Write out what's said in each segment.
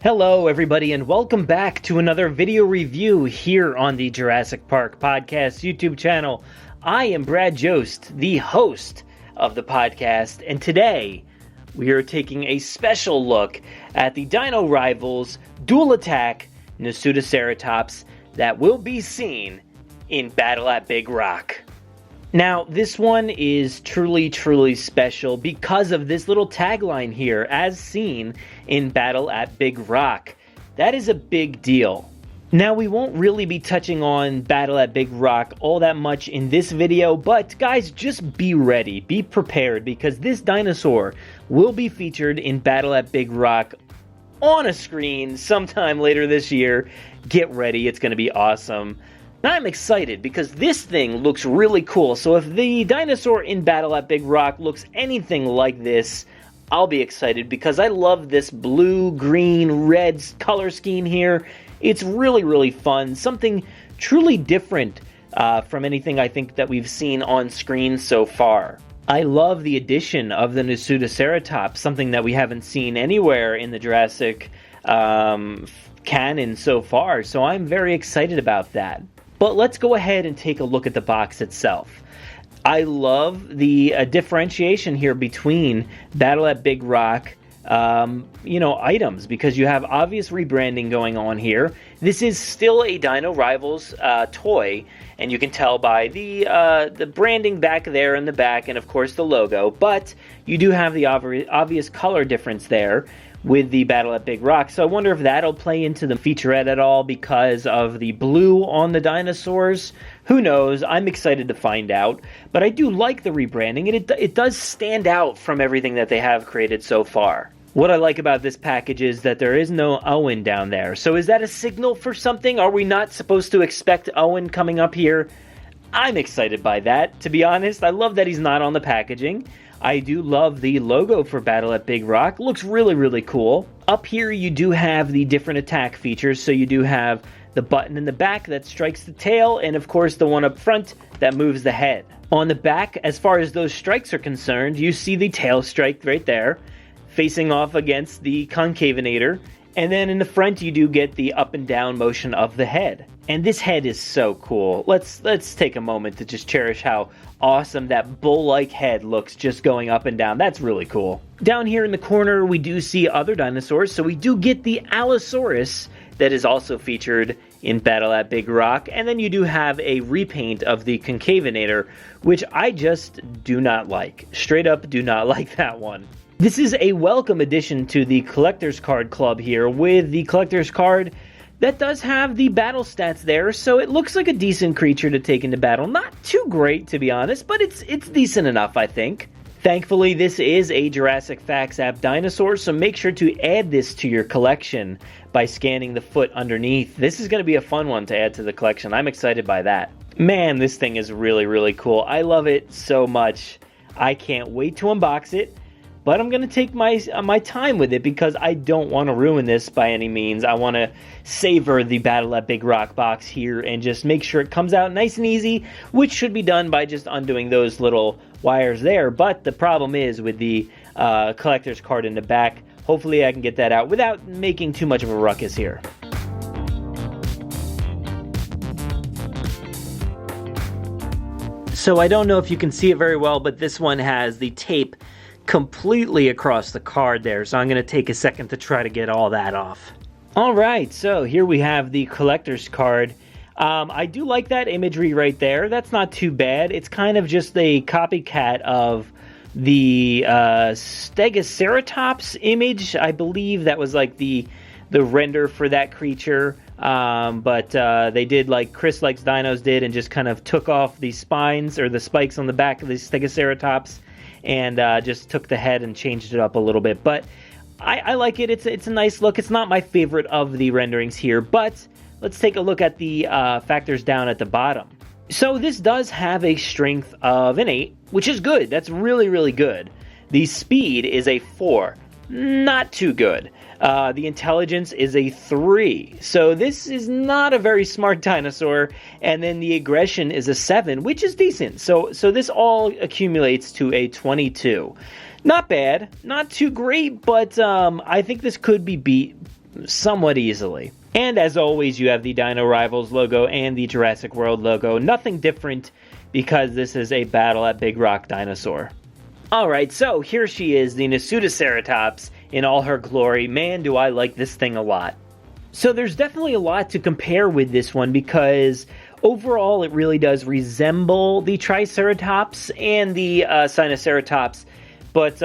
Hello everybody and welcome back to another video review here on the Jurassic Park Podcast YouTube channel. I am Brad Jost, the host of the podcast, and today we are taking a special look at the Dino Rivals Dual Attack NASUTOCERATOPS that will be seen in Battle at Big Rock. Now, this one is truly special because of this little tagline here, as seen in Battle at Big Rock. That is a big deal. Now, we won't really be touching on Battle at Big Rock all that much in this video, but guys, just be ready, be prepared, because this dinosaur will be featured in Battle at Big Rock on a screen sometime later this year. Get ready, it's going to be awesome. I'm excited because this thing looks really cool, so if the dinosaur in Battle at Big Rock looks anything like this, I'll be excited because I love this blue, green, red color scheme here. It's really fun, something truly different from anything I think that we've seen on screen so far. I love the addition of the NASUTOCERATOPS, something that we haven't seen anywhere in the Jurassic canon so far, so I'm very excited about that. But let's go ahead and take a look at the box itself. I love the differentiation here between Battle at Big Rock, items, because you have obvious rebranding going on here. This is still a Dino Rivals toy, and you can tell by the branding back there in the back, and of course the logo. But you do have the obvious color difference there with the Battle at Big Rock, so I wonder if that'll play into the featurette at all because of the blue on the dinosaurs. Who knows? I'm excited to find out, but I do like the rebranding, and it does stand out from everything that they have created so far. What I like about this package is that there is no Owen down there, so is that a signal for something? Are we not supposed to expect Owen coming up here? I'm excited by that, to be honest. I love that he's not on the packaging. I do love the logo for Battle at Big Rock. Looks really cool. Up here you do have the different attack features. So you do have the button in the back that strikes the tail, and of course the one up front that moves the head. On the back, as far as those strikes are concerned, you see the tail strike right there, facing off against the concavenator. And then in the front you do get the up and down motion of the head. And this head is so cool. Let's take a moment to just cherish how awesome that bull-like head looks just going up and down. That's really cool. Down here in the corner we do see other dinosaurs. So we do get the Allosaurus that is also featured in Battle at Big Rock. And then you do have a repaint of the concavenator, which I just do not like. Straight up do not like that one. This is a welcome addition to the Collector's Card Club here with the Collector's Card that does have the battle stats there, so it looks like a decent creature to take into battle. Not too great, to be honest, but it's decent enough, I think. Thankfully, this is a Jurassic Facts app dinosaur, so make sure to add this to your collection by scanning the foot underneath. This is going to be a fun one to add to the collection. I'm excited by that. Man, this thing is really cool. I love it so much. I can't wait to unbox it. But I'm going to take my time with it because I don't want to ruin this by any means. I want to savor the Battle at Big Rock box here and just make sure it comes out nice and easy, which should be done by just undoing those little wires there. But the problem is with the collector's card in the back, hopefully I can get that out without making too much of a ruckus here. So I don't know if you can see it very well, but this one has the tape completely across the card there, so I'm going to take a second to try to get all that off. Alright, so here we have the collector's card. I do like that imagery right there. That's not too bad. It's kind of just a copycat of the Stegoceratops image. I believe that was like the render for that creature, but they did like Chris Likes Dinos did and just kind of took off the spines or the spikes on the back of the Stegoceratops and just took the head and changed it up a little bit. But I like it. It's a nice look. It's not my favorite of the renderings here, but let's take a look at the factors down at the bottom. So this does have a strength of an 8, which is good. That's really good. The speed is a 4. Not too good. The intelligence is a 3. So this is not a very smart dinosaur. And then the aggression is a 7, which is decent. So this all accumulates to a 22. Not bad. Not too great, but I think this could be beat somewhat easily. And as always, you have the Dino Rivals logo and the Jurassic World logo. Nothing different because this is a Battle at Big Rock dinosaur. Alright, so here she is, the NASUTOCERATOPS in all her glory. Man, do I like this thing a lot. So there's definitely a lot to compare with this one because overall it really does resemble the Triceratops and the Sinoceratops, but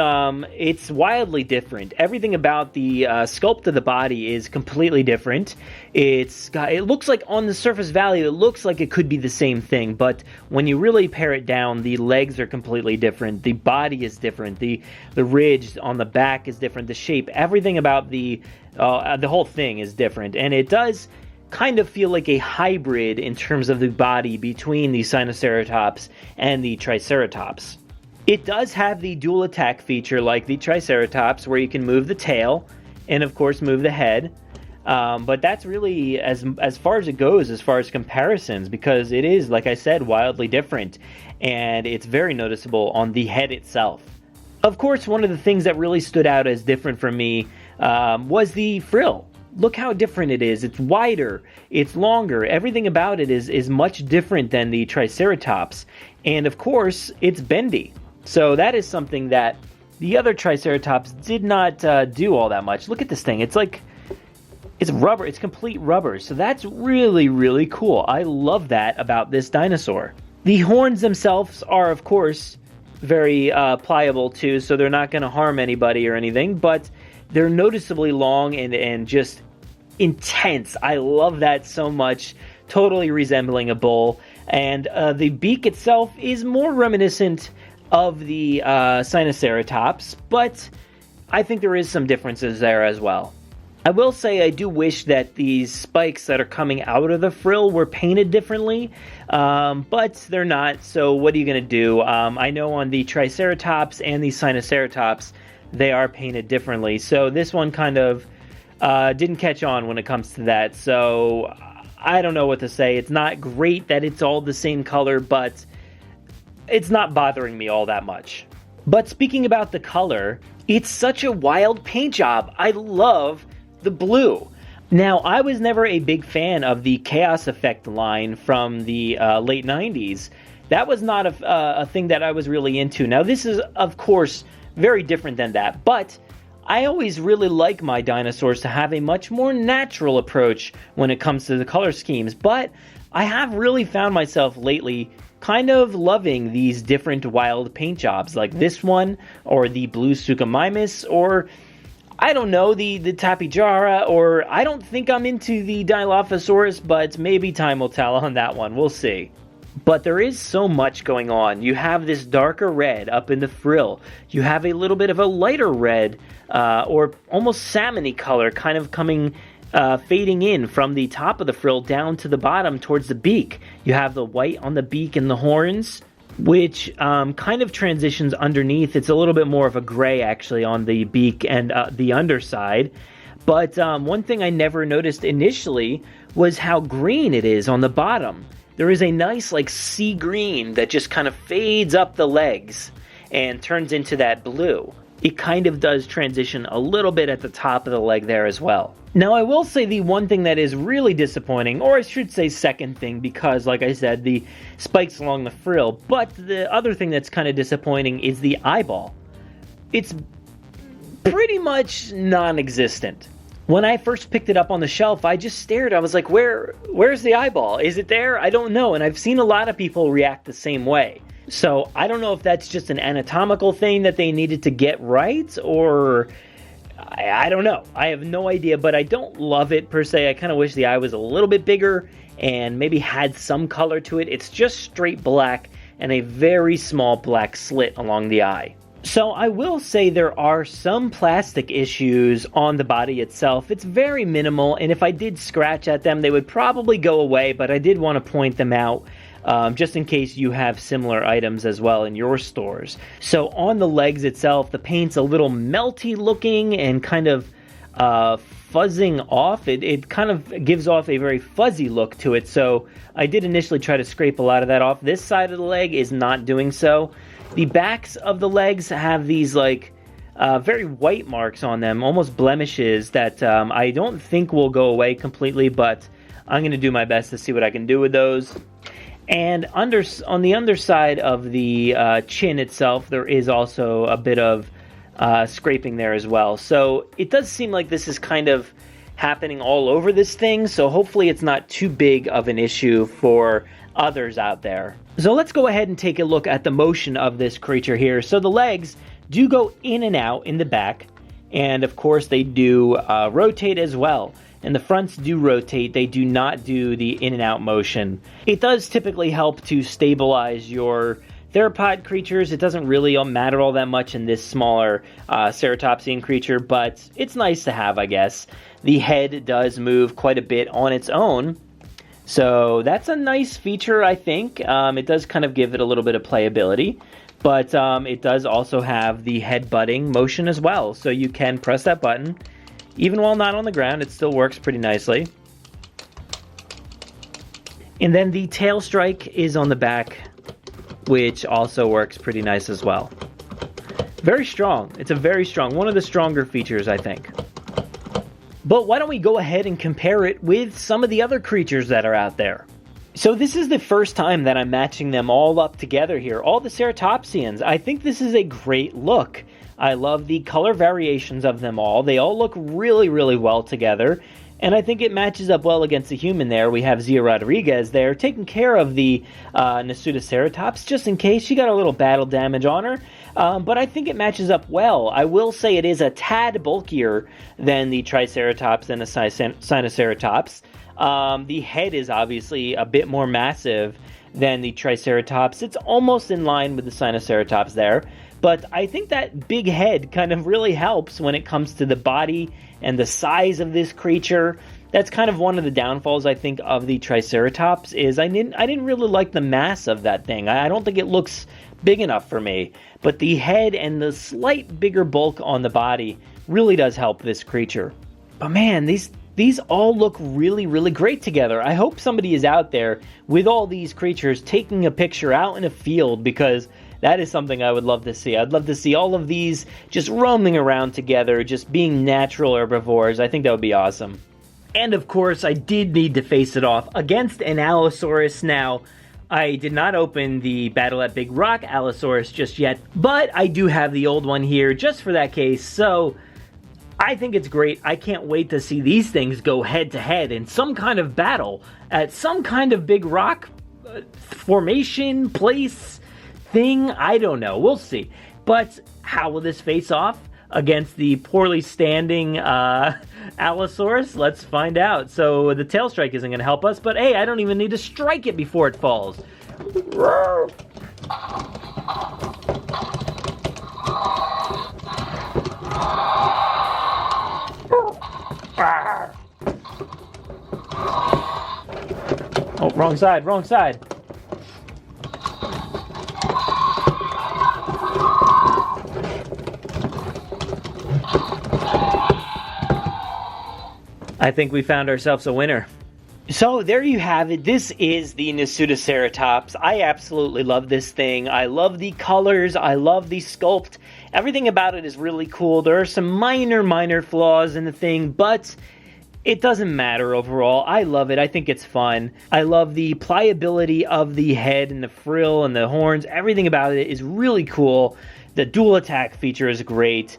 it's wildly different. Everything about the sculpt of the body is completely different. It looks like on the surface value, it looks like it could be the same thing, but when you really pare it down, the legs are completely different. The body is different. The ridge on the back is different. The shape, everything about the whole thing is different, and it does kind of feel like a hybrid in terms of the body between the Sinoceratops and the Triceratops. It does have the dual attack feature like the Triceratops, where you can move the tail and of course move the head. But that's really as far as it goes as far as comparisons, because it is, like I said, wildly different, and it's very noticeable on the head itself. Of course, one of the things that really stood out as different for me was the frill. Look how different it is. It's wider, it's longer. Everything about it is much different than the Triceratops. And of course, it's bendy. So that is something that the other Triceratops did not do all that much. Look at this thing. It's rubber. It's complete rubber. So that's really, really cool. I love that about this dinosaur. The horns themselves are, of course, very pliable too, so they're not going to harm anybody or anything, but they're noticeably long and just intense. I love that so much. Totally resembling a bull. And the beak itself is more reminiscent of the Sinoceratops, but I think there is some differences there as well. I will say I do wish that these spikes that are coming out of the frill were painted differently, but they're not, so what are you going to do? I know on the Triceratops and the Sinoceratops, they are painted differently, so this one kind of didn't catch on when it comes to that, so I don't know what to say. It's not great that it's all the same color, but it's not bothering me all that much. But speaking about the color, it's such a wild paint job. I love the blue. Now, I was never a big fan of the Chaos Effect line from the late 90s. That was not a thing that I was really into. Now, this is, of course, very different than that, but I always really like my dinosaurs to have a much more natural approach when it comes to the color schemes, but I have really found myself lately kind of loving these different wild paint jobs, like this one, or the blue Suchomimus, or I don't know, the Tapijara, or I don't think I'm into the Dilophosaurus, but maybe time will tell on that one. We'll see. But there is so much going on. You have this darker red up in the frill. You have a little bit of a lighter red, or almost salmony color, kind of coming fading in from the top of the frill down to the bottom towards the beak. You have the white on the beak and the horns, which kind of transitions underneath. It's a little bit more of a gray, actually, on the beak and the underside. But one thing I never noticed initially was how green it is on the bottom. There is a nice, like, sea green that just kind of fades up the legs and turns into that blue. It kind of does transition a little bit at the top of the leg there as well. Now, I will say the one thing that is really disappointing, or I should say second thing, because, like I said, the spikes along the frill, but the other thing that's kind of disappointing is the eyeball. It's pretty much non-existent. When I first picked it up on the shelf, I just stared. I was like, where's the eyeball? Is it there? I don't know. And I've seen a lot of people react the same way. So I don't know if that's just an anatomical thing that they needed to get right, or I don't know. I have no idea, but I don't love it per se. I kind of wish the eye was a little bit bigger and maybe had some color to it. It's just straight black and a very small black slit along the eye. So I will say there are some plastic issues on the body itself. It's very minimal, and if I did scratch at them, they would probably go away, but I did want to point them out just in case you have similar items as well in your stores. So on the legs itself, the paint's a little melty looking and kind of fuzzing off. It kind of gives off a very fuzzy look to it, so I did initially try to scrape a lot of that off. This side of the leg is not doing so. The backs of the legs have these like very white marks on them, almost blemishes that I don't think will go away completely, but I'm going to do my best to see what I can do with those. And on the underside of the chin itself, there is also a bit of scraping there as well. So it does seem like this is kind of happening all over this thing, so hopefully it's not too big of an issue for others out there. So let's go ahead and take a look at the motion of this creature here. So the legs do go in and out in the back, and of course they do rotate as well. And the fronts do rotate, they do not do the in and out motion. It does typically help to stabilize your theropod creatures. It doesn't really matter all that much in this smaller ceratopsian creature, but it's nice to have, I guess. The head does move quite a bit on its own, so that's a nice feature, I think. It does kind of give it a little bit of playability, but it does also have the head butting motion as well, so you can press that button. Even while not on the ground, it still works pretty nicely. And then the tail strike is on the back, which also works pretty nice as well. Very strong. It's a very strong, one of the stronger features, I think. But why don't we go ahead and compare it with some of the other creatures that are out there? So this is the first time that I'm matching them all up together here, all the ceratopsians. I think this is a great look. I love the color variations of them all. They all look really, really well together. And I think it matches up well against the human there. We have Zia Rodriguez there taking care of the NASUTOCERATOPS, just in case. She got a little battle damage on her. But I think it matches up well. I will say it is a tad bulkier than the Triceratops and the Sinoceratops. The head is obviously a bit more massive than the Triceratops. It's almost in line with the Sinoceratops there. But I think that big head kind of really helps when it comes to the body and the size of this creature. That's kind of one of the downfalls, I think, of the Triceratops, is I didn't really like the mass of that thing. I don't think it looks big enough for me. But the head and the slight bigger bulk on the body really does help this creature. But man, these all look really, really great together. I hope somebody is out there with all these creatures taking a picture out in a field, because that is something I would love to see. I'd love to see all of these just roaming around together, just being natural herbivores. I think that would be awesome. And of course, I did need to face it off against an Allosaurus. Now, I did not open the Battle at Big Rock Allosaurus just yet, but I do have the old one here just for that case, so I think it's great. I can't wait to see these things go head-to-head in some kind of battle at some kind of big rock formation, place, thing. I don't know. We'll see. But how will this face off against the poorly standing Allosaurus? Let's find out. So the tail strike isn't going to help us, but hey, I don't even need to strike it before it falls. Oh, wrong side, wrong side. I think we found ourselves a winner. So there you have it. This is the NASUTOCERATOPS. I absolutely love this thing. I love the colors. I love the sculpt. Everything about it is really cool. There are some minor flaws in the thing, but it doesn't matter overall. I love it. I think it's fun. I love the pliability of the head and the frill and the horns. Everything about it is really cool. The dual attack feature is great.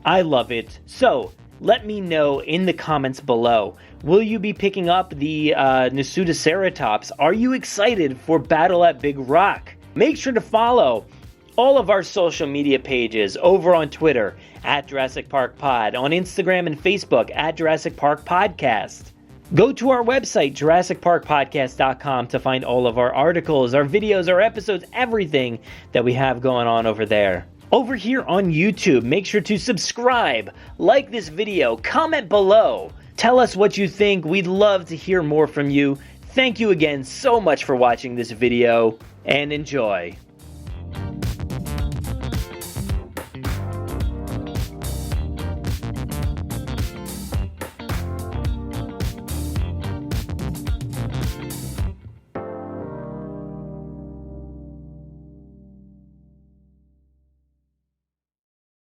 I love it. So let me know in the comments below. Will you be picking up the NASUTOCERATOPS? Are you excited for Battle at Big Rock? Make sure to follow all of our social media pages over on Twitter at Jurassic Park Pod, on Instagram and Facebook at Jurassic Park Podcast. Go to our website, JurassicParkPodcast.com, to find all of our articles, our videos, our episodes, everything that we have going on over there. Over here on YouTube, make sure to subscribe, like this video, comment below. Tell us what you think. We'd love to hear more from you. Thank you again so much for watching this video, and enjoy.